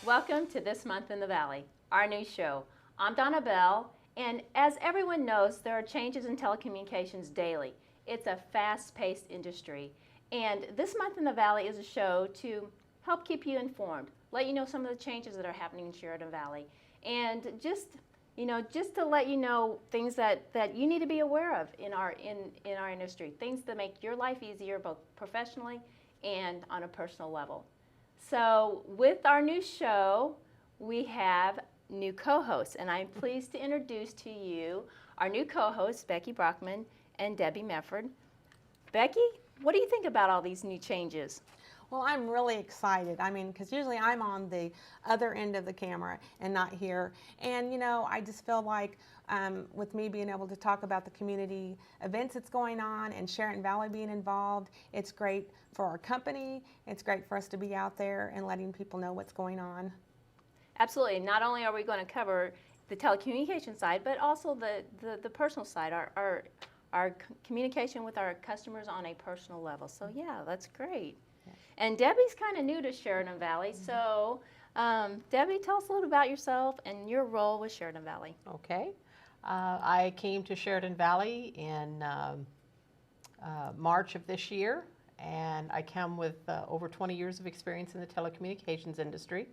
Welcome to This Month in the Valley, our new show. I'm Donna Bell, and as everyone knows, there are changes in telecommunications daily. It's a fast-paced industry, and This Month in the Valley is a show to help keep you informed, let you know some of the changes that are happening in Sheridan Valley, and just to let you know things that you need to be aware of in our industry, things that make your life easier both professionally and on a personal level. So with our new show, we have new co-hosts, and I'm pleased to introduce to you our new co-hosts, Becky Brockman and Debbie Mefford. Becky, what do you think about all these new changes? Well, I'm really excited. I mean, because usually I'm on the other end of the camera and not here. And, I just feel like with me being able to talk about the community events that's going on and Sheridan Valley being involved, it's great for our company. It's great for us to be out there and letting people know what's going on. Absolutely. Not only are we going to cover the telecommunication side, but also the personal side, our communication with our customers on a personal level. So, yeah, that's great. And Debbie's kind of new to Sheridan Valley, so Debbie, tell us a little about yourself and your role with Sheridan Valley. Okay. I came to Sheridan Valley in March of this year, and I come with over 20 years of experience in the telecommunications industry.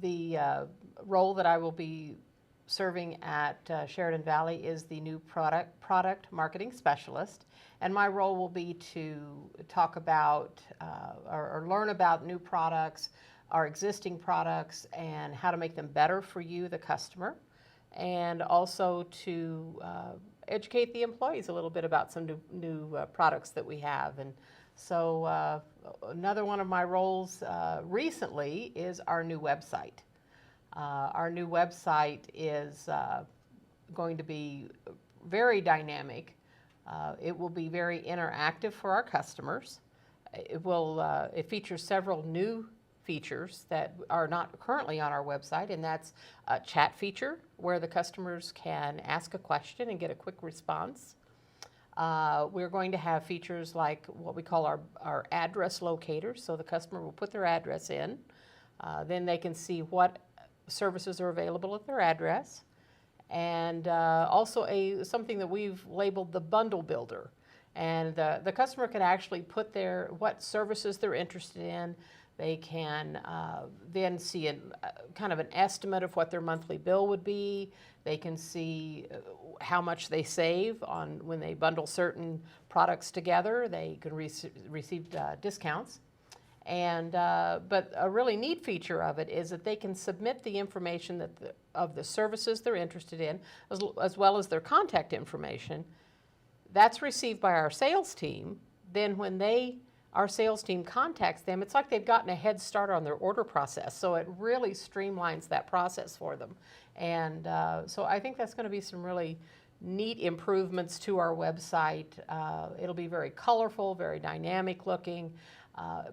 The role that I will be serving at Sheridan Valley is the new product marketing specialist, and my role will be to talk about or learn about new products, our existing products, and how to make them better for you, the customer, and also to educate the employees a little bit about some new products that we have. And so another one of my roles recently is our new website. Our new website is going to be very dynamic. It will be very interactive for our customers. It features several new features that are not currently on our website, and that's a chat feature where the customers can ask a question and get a quick response. We're going to have features like what we call our address locator, so the customer will put their address in. Then they can see what services are available at their address, and also something that we've labeled the bundle builder, and the customer can actually put what services they're interested in. They can then see kind of an estimate of what their monthly bill would be. They can see how much they save when they bundle certain products together. They can receive discounts. But a really neat feature of it is that they can submit the information of the services they're interested in, as well as their contact information. That's received by our sales team. Then when our sales team contacts them, it's like they've gotten a head start on their order process. So it really streamlines that process for them. And so I think that's going to be some really neat improvements to our website. It'll be very colorful, very dynamic looking.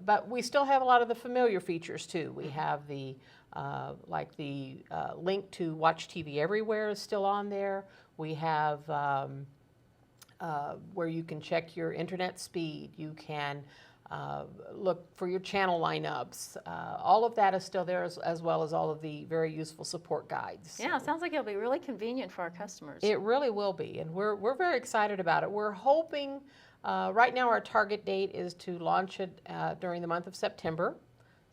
But we still have a lot of the familiar features too. We have the link to Watch TV Everywhere is still on there. We have where you can check your internet speed. You can look for your channel lineups. All of that is still there, as well as all of the very useful support guides. Yeah, it sounds like it'll be really convenient for our customers. It really will be, and we're very excited about it. We're hoping. Right now our target date is to launch it during the month of September.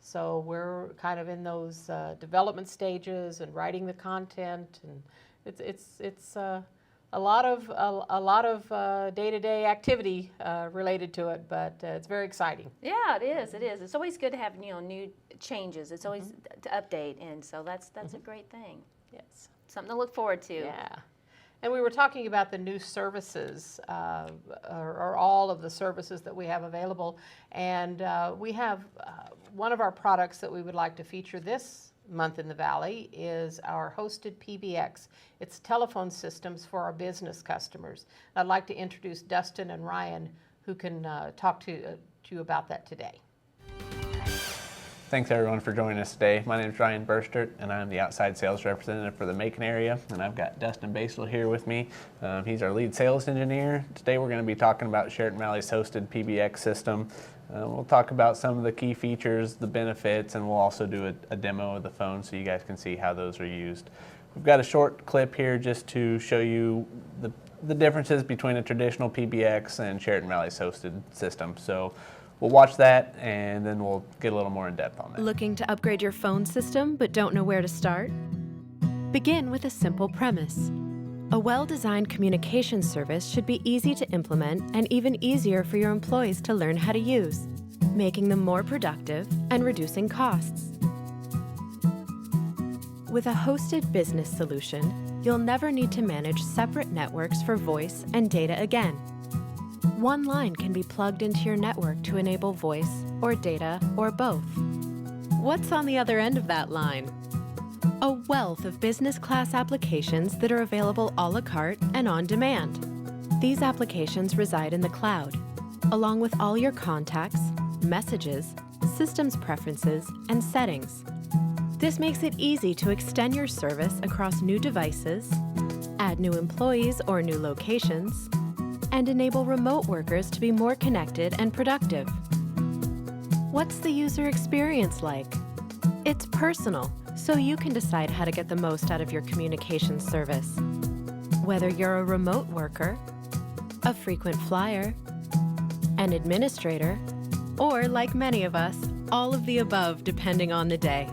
So we're kind of in those development stages and writing the content, and it's a lot of day-to-day activity related to it, but it's very exciting. Yeah, it is. It is. It's always good to have new changes. It's always to update, and so that's a great thing. Yes, something to look forward to. Yeah. And we were talking about the new services, or all of the services that we have available. And we have one of our products that we would like to feature this month in the Valley is our hosted PBX. It's telephone systems for our business customers. I'd like to introduce Dustin and Ryan, who can talk to you about that today. Thanks everyone for joining us today. My name is Ryan Burstert, and I'm the outside sales representative for the Macon area, and I've got Dustin Basel here with me. He's our lead sales engineer. Today we're going to be talking about Sheridan Valley's hosted PBX system. We'll talk about some of the key features, the benefits, and we'll also do a demo of the phone so you guys can see how those are used. We've got a short clip here just to show you the differences between a traditional PBX and Sheraton Valley's hosted system. So we'll watch that and then we'll get a little more in depth on that. Looking to upgrade your phone system but don't know where to start? Begin with a simple premise. A well-designed communication service should be easy to implement and even easier for your employees to learn how to use, making them more productive and reducing costs. With a hosted business solution, you'll never need to manage separate networks for voice and data again. One line can be plugged into your network to enable voice or data or both. What's on the other end of that line? A wealth of business class applications that are available a la carte and on demand. These applications reside in the cloud, along with all your contacts, messages, systems preferences, and settings. This makes it easy to extend your service across new devices, add new employees or new locations, and enable remote workers to be more connected and productive. What's the user experience like? It's personal, so you can decide how to get the most out of your communications service. Whether you're a remote worker, a frequent flyer, an administrator, or like many of us, all of the above depending on the day.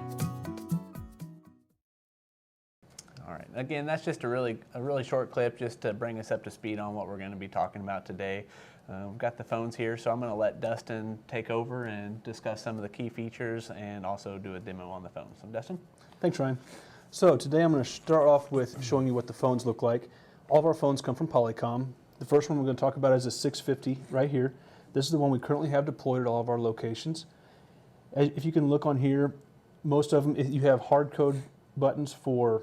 All right, again, that's just a really short clip just to bring us up to speed on what we're going to be talking about today. We've got the phones here, so I'm going to let Dustin take over and discuss some of the key features and also do a demo on the phone. So Dustin? Thanks, Ryan. So today I'm going to start off with showing you what the phones look like. All of our phones come from Polycom. The first one we're going to talk about is a 650 right here. This is the one we currently have deployed at all of our locations. If you can look on here, most of them, you have hard code buttons for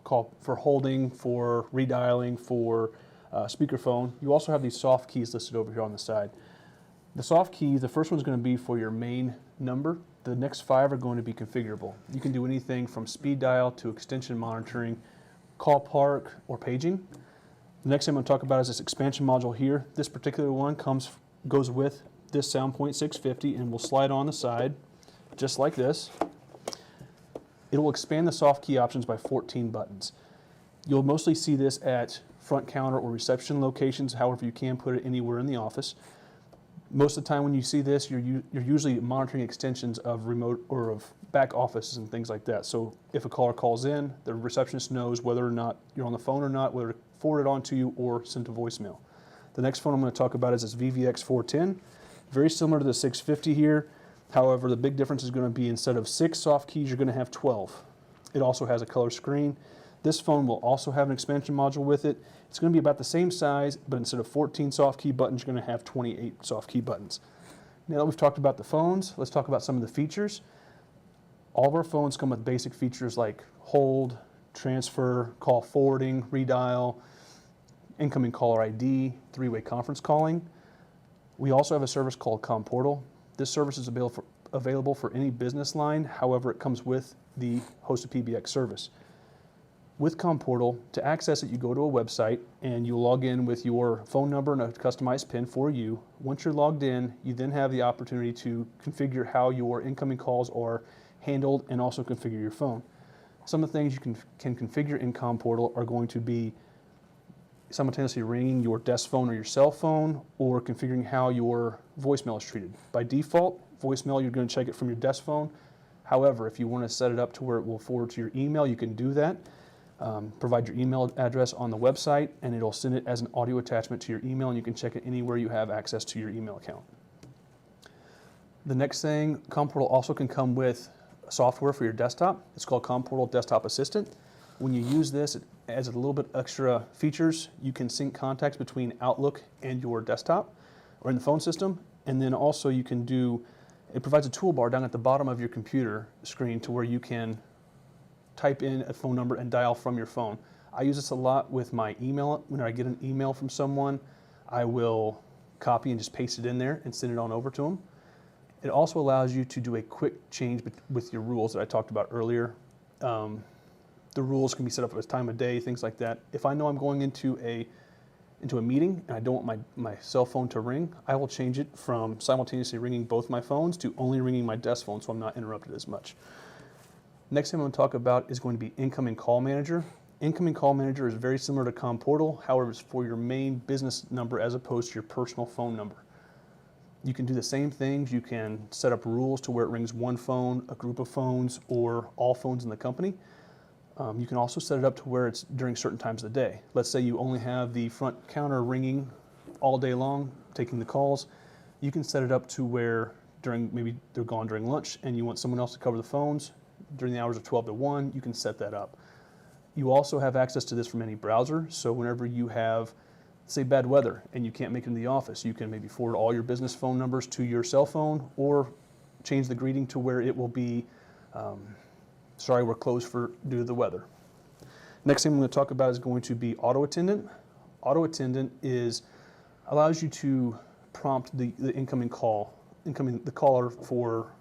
holding, for redialing, for speakerphone. You also have these soft keys listed over here on the side. The soft keys, the first one's going to be for your main number. The next 5 are going to be configurable. You can do anything from speed dial to extension monitoring, call park, or paging. The next thing I'm going to talk about is this expansion module here. This particular one goes with this SoundPoint 650 and will slide on the side just like this. It will expand the soft key options by 14 buttons. You'll mostly see this at front counter or reception locations. However, you can put it anywhere in the office. Most of the time when you see this, you're usually monitoring extensions of remote or of back offices and things like that. So if a caller calls in, the receptionist knows whether or not you're on the phone or not, whether to forward it on to you or send to voicemail. The next phone I'm going to talk about is this VVX 410. Very similar to the 650 here. However, the big difference is going to be instead of 6 soft keys, you're going to have 12. It also has a color screen. This phone will also have an expansion module with it. It's going to be about the same size, but instead of 14 soft key buttons, you're going to have 28 soft key buttons. Now that we've talked about the phones, let's talk about some of the features. All of our phones come with basic features like hold, transfer, call forwarding, redial, incoming caller ID, 3-way conference calling. We also have a service called CommPortal. This service is available for any business line. However, it comes with the hosted PBX service. With CommPortal, to access it, you go to a website and you log in with your phone number and a customized PIN for you. Once you're logged in, you then have the opportunity to configure how your incoming calls are handled and also configure your phone. Some of the things you can configure in CommPortal are going to be simultaneously ringing your desk phone or your cell phone, or configuring how your voicemail is treated. By default, voicemail, you're going to check it from your desk phone. However, if you want to set it up to where it will forward to your email, you can do that. Provide your email address on the website and it'll send it as an audio attachment to your email, and you can check it anywhere you have access to your email account. The next thing, CommPortal also can come with software for your desktop. It's called CommPortal Desktop Assistant. When you use this, it adds a little bit extra features. You can sync contacts between Outlook and your desktop or in the phone system, and then also you can it provides a toolbar down at the bottom of your computer screen to where you can type in a phone number and dial from your phone. I use this a lot with my email. When I get an email from someone, I will copy and just paste it in there and send it on over to them. It also allows you to do a quick change with your rules that I talked about earlier. The rules can be set up as time of day, things like that. If I know I'm going into a into a meeting and I don't want my cell phone to ring, I will change it from simultaneously ringing both my phones to only ringing my desk phone so I'm not interrupted as much. Next thing I'm going to talk about is going to be Incoming Call Manager. Incoming Call Manager is very similar to COM Portal, however it's for your main business number as opposed to your personal phone number. You can do the same things. You can set up rules to where it rings one phone, a group of phones, or all phones in the company. You can also set it up to where it's during certain times of the day. Let's say you only have the front counter ringing all day long, taking the calls. You can set it up to where maybe they're gone during lunch and you want someone else to cover the phones during the hours of 12 to 1, you can set that up. You also have access to this from any browser, so whenever you have, say, bad weather and you can't make it in the office, you can maybe forward all your business phone numbers to your cell phone or change the greeting to where it will be, sorry, we're closed due to the weather. Next thing I'm going to talk about is going to be Auto Attendant. Auto Attendant allows you to prompt the incoming caller for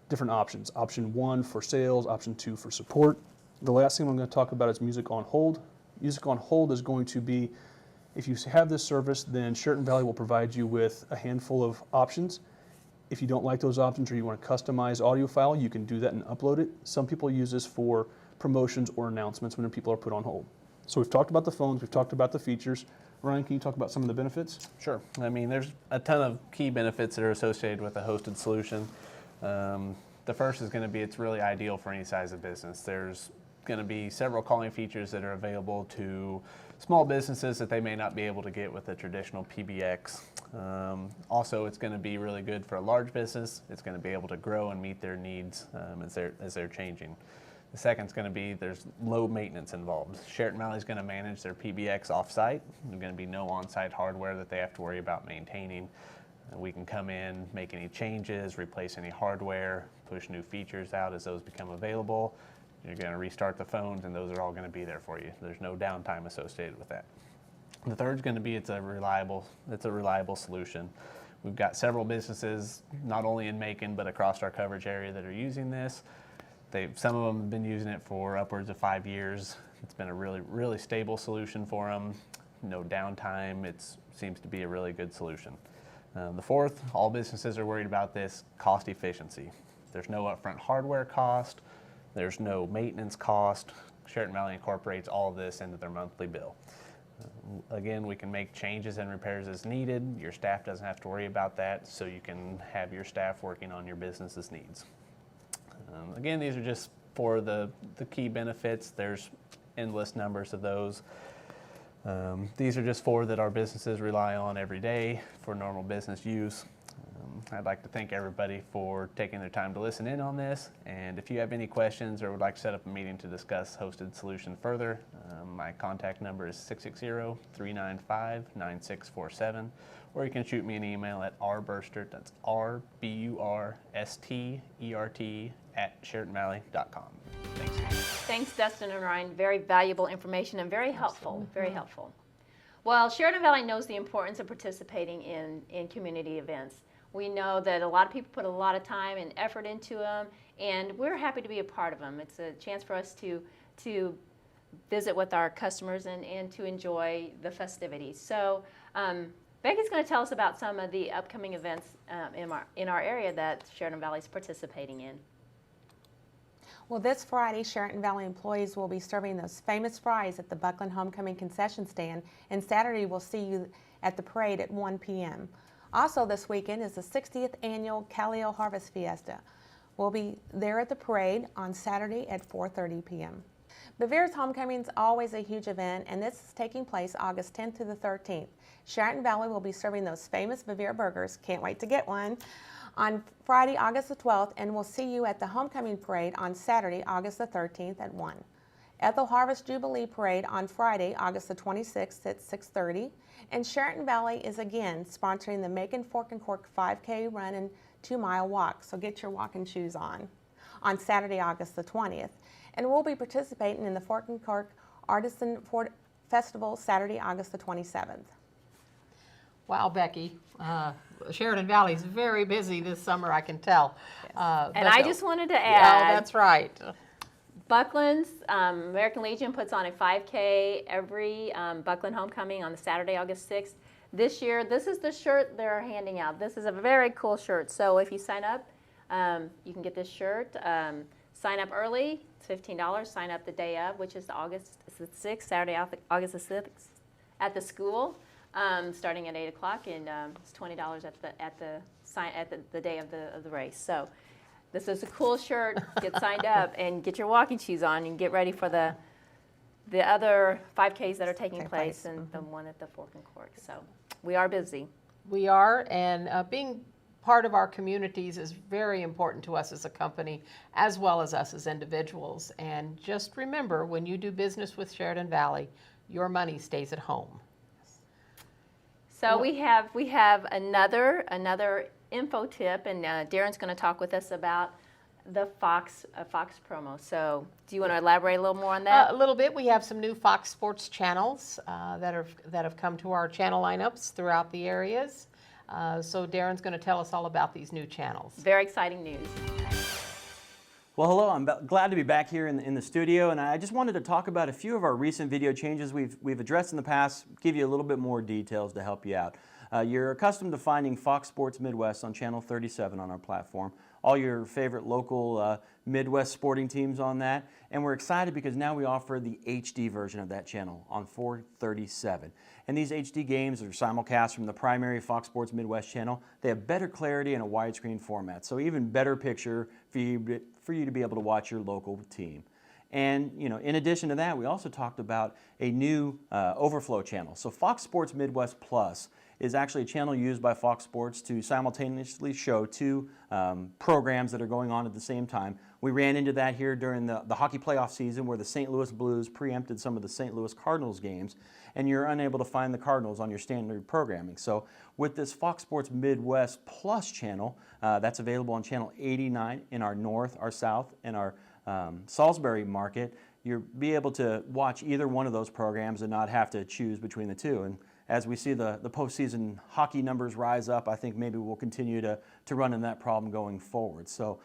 different options. Option 1 for sales, option 2 for support. The last thing I'm going to talk about is Music on Hold. Music on Hold is going to be, if you have this service, then Sheraton Valley will provide you with a handful of options. If you don't like those options or you want to customize audio file, you can do that and upload it. Some people use this for promotions or announcements when people are put on hold. So we've talked about the phones, we've talked about the features. Ryan, can you talk about some of the benefits? Sure. I mean, there's a ton of key benefits that are associated with a hosted solution. The first is going to be it's really ideal for any size of business. There's going to be several calling features that are available to small businesses that they may not be able to get with a traditional PBX. Also, it's going to be really good for a large business. It's going to be able to grow and meet their needs as they're changing. The second is going to be there's low maintenance involved. Sheraton Valley is going to manage their PBX offsite. There's going to be no on-site hardware that they have to worry about maintaining. We can come in, make any changes, replace any hardware, push new features out as those become available. You're going to restart the phones and those are all going to be there for you. There's no downtime associated with that. The third is going to be it's a reliable solution. We've got several businesses, not only in Macon, but across our coverage area that are using this. Some of them have been using it for upwards of 5 years. It's been a really, really stable solution for them. No downtime. It seems to be a really good solution. The fourth, all businesses are worried about this, cost efficiency. There's no upfront hardware cost. There's no maintenance cost. Sheraton Valley incorporates all of this into their monthly bill. Again, we can make changes and repairs as needed. Your staff doesn't have to worry about that, so you can have your staff working on your business's needs. Again, these are just for the key benefits. There's endless numbers of those. These are just 4 that our businesses rely on every day for normal business use. I'd like to thank everybody for taking their time to listen in on this. And if you have any questions or would like to set up a meeting to discuss hosted solution further, my contact number is 660-395-9647. Or you can shoot me an email at rburstert, that's RBURSTERT @SheratonValley.com. Thanks. Thanks, Dustin and Ryan. Very valuable information and very helpful. Very helpful. Well, Sheraton Valley knows the importance of participating in community events. We know that a lot of people put a lot of time and effort into them, and we're happy to be a part of them. It's a chance for us to visit with our customers and to enjoy the festivities. So Becky's going to tell us about some of the upcoming events in our area that Sheraton Valley is participating in. Well, this Friday, Sheraton Valley employees will be serving those famous fries at the Buckland Homecoming concession stand, and Saturday we'll see you at the parade at 1 p.m. Also this weekend is the 60th annual Calio Harvest Fiesta. We'll be there at the parade on Saturday at 4:30 p.m. Bevere's Homecoming is always a huge event, and this is taking place August 10th through the 13th. Sheraton Valley will be serving those famous Bevere burgers, can't wait to get one, on Friday, August the 12th, and we'll see you at the Homecoming Parade on Saturday, August the 13th at 1. Ethel Harvest Jubilee Parade on Friday, August the 26th at 6:30. And Sheraton Valley is again sponsoring the Macon Fork and Cork 5K run and 2-mile walk, so get your walking shoes on Saturday, August the 20th. And we'll be participating in the Fork and Cork Artisan Festival Saturday, August the 27th. Wow, Becky. Sheridan Valley is very busy this summer, I can tell. And I just wanted to Oh, add, that's right. Buckland's American Legion puts on a 5K every Buckland homecoming on the Saturday, August 6th. This year, this is the shirt they're handing out. This is a very cool shirt. So if you sign up, you can get this shirt. Sign up early, it's $15. Sign up the day of, which is August 6th, Saturday, August the 6th, at the school, starting at 8 o'clock, and it's $20 at the day of the race. So this is a cool shirt. Get signed up and get your walking shoes on and get ready for the other 5Ks that are taking place and the one at the Fork and Cork. So we are busy. We are, and being part of our communities is very important to us as a company, as well as us as individuals. And just remember, when you do business with Sheridan Valley, your money stays at home. So we have another info tip, and Darren's going to talk with us about the Fox promo. So do you want to elaborate a little more on that? A little bit. We have some new Fox Sports channels that have come to our channel lineups throughout the areas. So Darren's going to tell us all about these new channels. Very exciting news. Well, hello. I'm glad to be back here in the studio, and I just wanted to talk about a few of our recent video changes we've addressed in the past, give you a little bit more details to help you out. You're accustomed to finding Fox Sports Midwest on Channel 37 on our platform, all your favorite local Midwest sporting teams on that, and we're excited because now we offer the HD version of that channel on 437. And these HD games are simulcast from the primary Fox Sports Midwest channel. They have better clarity and a widescreen format, so even better picture for you to be able to watch your local team. And in addition to that, we also talked about a new overflow channel. So Fox Sports Midwest Plus is actually a channel used by Fox Sports to simultaneously show two programs that are going on at the same time. We ran into that here during the hockey playoff season where the St. Louis Blues preempted some of the St. Louis Cardinals games, and you're unable to find the Cardinals on your standard programming. So with this Fox Sports Midwest Plus channel, that's available on channel 89 in our north, our south, and our Salisbury market, you'll be able to watch either one of those programs and not have to choose between the two. And as we see the postseason hockey numbers rise up, I think maybe we'll continue to run in that problem going forward. So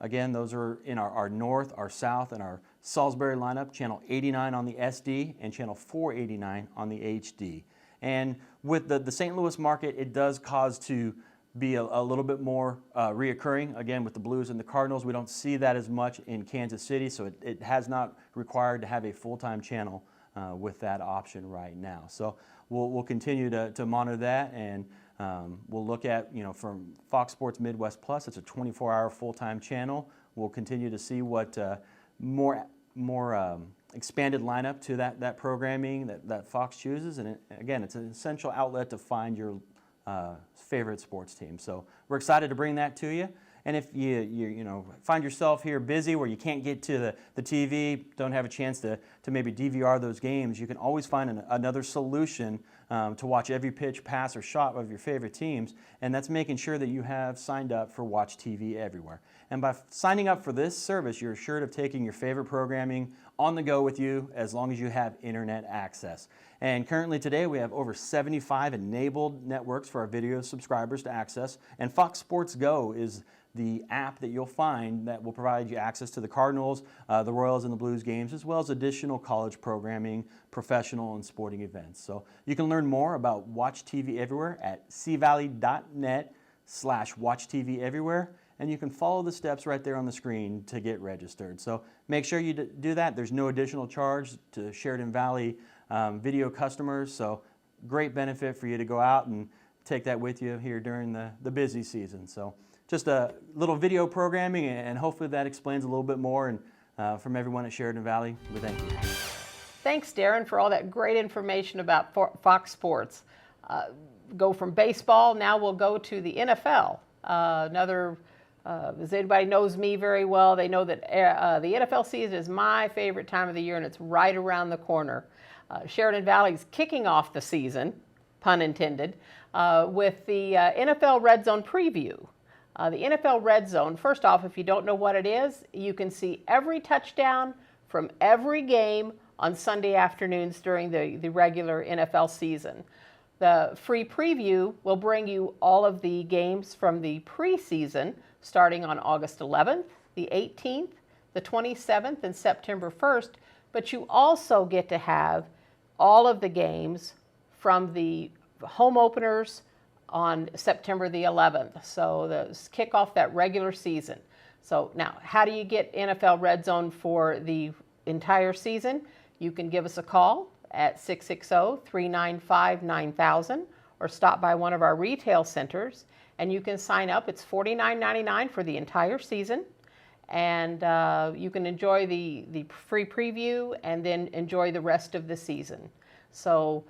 again, those are in our north, our south, and our Salisbury lineup, channel 89 on the SD and channel 489 on the HD. And with the St. Louis market, it does cause to be a little bit more reoccurring. Again, with the Blues and the Cardinals, we don't see that as much in Kansas City, so it has not required to have a full-time channel with that option right now. So we'll continue to monitor that, and we'll look at, from Fox Sports Midwest Plus, it's a 24-hour full-time channel. We'll continue to see what more expanded lineup to that programming that Fox chooses, and again, it's an essential outlet to find your favorite sports team. So we're excited to bring that to you. And if you find yourself here busy where you can't get to the TV, don't have a chance to maybe DVR those games, you can always find another solution to watch every pitch, pass, or shot of your favorite teams, and that's making sure that you have signed up for Watch TV Everywhere. And by signing up for this service, you're assured of taking your favorite programming on the go with you as long as you have internet access. And currently today we have over 75 enabled networks for our video subscribers to access, and Fox Sports Go is the app that you'll find that will provide you access to the Cardinals, the Royals, and the Blues games, as well as additional college programming, professional, and sporting events. So you can learn more about Watch TV Everywhere at cvalley.net/Watch TV Everywhere, and you can follow the steps right there on the screen to get registered. So make sure you do that. There's no additional charge to Sheridan Valley video customers, so great benefit for you to go out and take that with you here during the busy season. So just a little video programming, and hopefully that explains a little bit more. And from everyone at Sheridan Valley, we thank you. Thanks, Darren, for all that great information about Fox Sports. Go from baseball, now we'll go to the NFL. As anybody knows me very well, they know that the NFL season is my favorite time of the year, and it's right around the corner. Sheridan Valley's kicking off the season, pun intended, with the NFL Red Zone preview. The NFL Red Zone, first off, if you don't know what it is, you can see every touchdown from every game on Sunday afternoons during the regular NFL season. The free preview will bring you all of the games from the preseason starting on August 11th, the 18th, the the 27th and September 1st, but you also get to have all of the games from the home openers on September the 11th. So the kick off that regular season. So now, how do you get NFL Red Zone for the entire season? You can give us a call at 660-395-9000 or stop by one of our retail centers and you can sign up. It's $49.99 for the entire season. And you can enjoy the free preview and then enjoy the rest of the season. So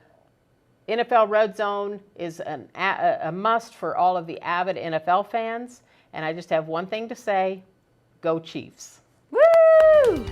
NFL Red Zone is a must for all of the avid NFL fans. And I just have one thing to say, go Chiefs. Woo!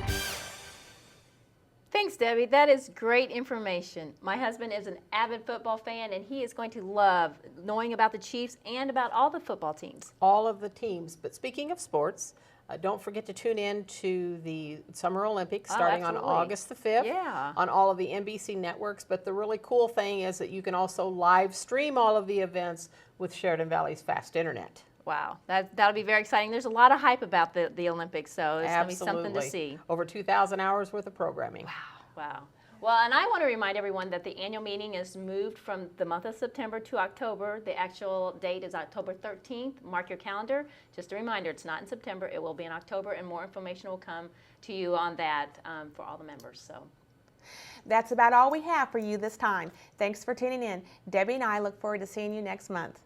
Thanks, Debbie. That is great information. My husband is an avid football fan, and he is going to love knowing about the Chiefs and about all the football teams. All of the teams. But speaking of sports, don't forget to tune in to the Summer Olympics starting on absolutely. August the 5th Yeah. on all of the NBC networks. But the really cool thing is that you can also live stream all of the events with Sheridan Valley's fast internet. Wow, that'll be very exciting. There's a lot of hype about the Olympics, so it's going to be something to see. Over 2,000 hours worth of programming. Wow. Well, and I want to remind everyone that the annual meeting is moved from the month of September to October. The actual date is October 13th. Mark your calendar. Just a reminder, it's not in September. It will be in October, and more information will come to you on that for all the members. So. That's about all we have for you this time. Thanks for tuning in. Debbie and I look forward to seeing you next month.